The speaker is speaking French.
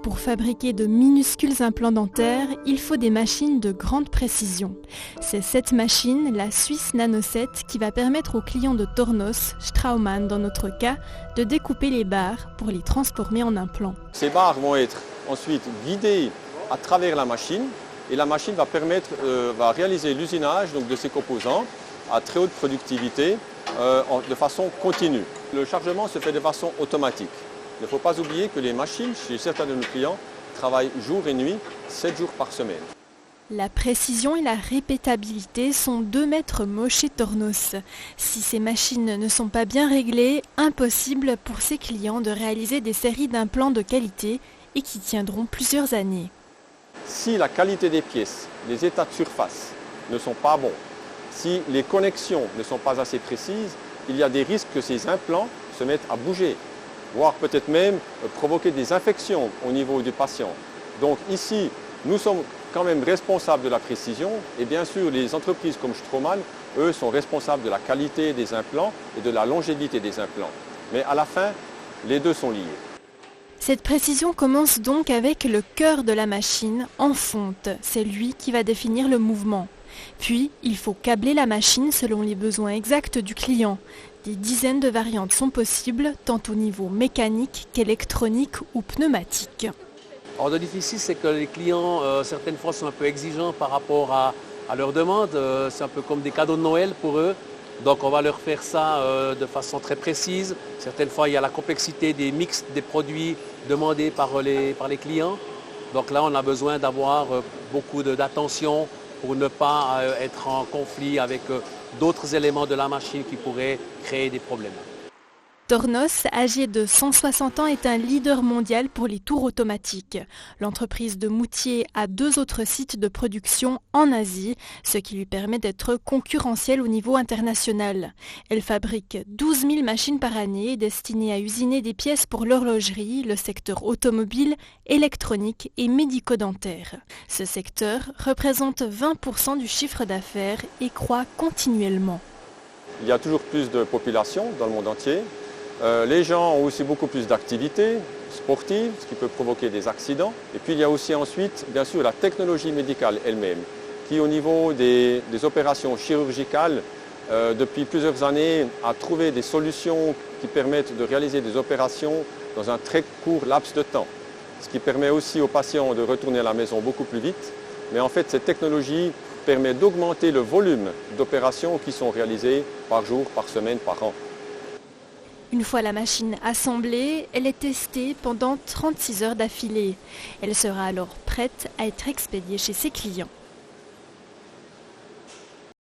Pour fabriquer de minuscules implants dentaires, il faut des machines de grande précision. C'est cette machine, la Swiss Nano 7, qui va permettre aux clients de Tornos, Straumann dans notre cas, de découper les barres pour les transformer en implants. Ces barres vont être ensuite guidées à travers la machine et la machine va réaliser l'usinage donc, de ces composants à très haute productivité de façon continue. Le chargement se fait de façon automatique. Il ne faut pas oublier que les machines, chez certains de nos clients, travaillent jour et nuit, 7 jours par semaine. La précision et la répétabilité sont deux maîtres mots chez Tornos. Si ces machines ne sont pas bien réglées, impossible pour ces clients de réaliser des séries d'implants de qualité et qui tiendront plusieurs années. Si la qualité des pièces, les états de surface ne sont pas bons, si les connexions ne sont pas assez précises, il y a des risques que ces implants se mettent à bouger, voire peut-être même provoquer des infections au niveau du patient. Donc ici, nous sommes quand même responsables de la précision et bien sûr les entreprises comme Straumann, eux, sont responsables de la qualité des implants et de la longévité des implants. Mais à la fin, les deux sont liés. Cette précision commence donc avec le cœur de la machine, en fonte. C'est lui qui va définir le mouvement. Puis, il faut câbler la machine selon les besoins exacts du client. Des dizaines de variantes sont possibles, tant au niveau mécanique qu'électronique ou pneumatique. Alors, le difficile, c'est que les clients, certaines fois, sont un peu exigeants par rapport à leurs demandes. C'est un peu comme des cadeaux de Noël pour eux. Donc, on va leur faire ça de façon très précise. Certaines fois, il y a la complexité des mix des produits demandés par les clients. Donc là, on a besoin d'avoir beaucoup d'attention pour ne pas être en conflit avec d'autres éléments de la machine qui pourraient créer des problèmes. Tornos, âgé de 160 ans, est un leader mondial pour les tours automatiques. L'entreprise de Moutier a 2 autres sites de production en Asie, ce qui lui permet d'être concurrentielle au niveau international. Elle fabrique 12 000 machines par année destinées à usiner des pièces pour l'horlogerie, le secteur automobile, électronique et médico-dentaire. Ce secteur représente 20% du chiffre d'affaires et croît continuellement. Il y a toujours plus de population dans le monde entier. Les gens ont aussi beaucoup plus d'activités sportives, ce qui peut provoquer des accidents. Et puis il y a aussi ensuite, bien sûr, la technologie médicale elle-même, qui au niveau des opérations chirurgicales, depuis plusieurs années, a trouvé des solutions qui permettent de réaliser des opérations dans un très court laps de temps. Ce qui permet aussi aux patients de retourner à la maison beaucoup plus vite. Mais en fait, cette technologie permet d'augmenter le volume d'opérations qui sont réalisées par jour, par semaine, par an. Une fois la machine assemblée, elle est testée pendant 36 heures d'affilée. Elle sera alors prête à être expédiée chez ses clients.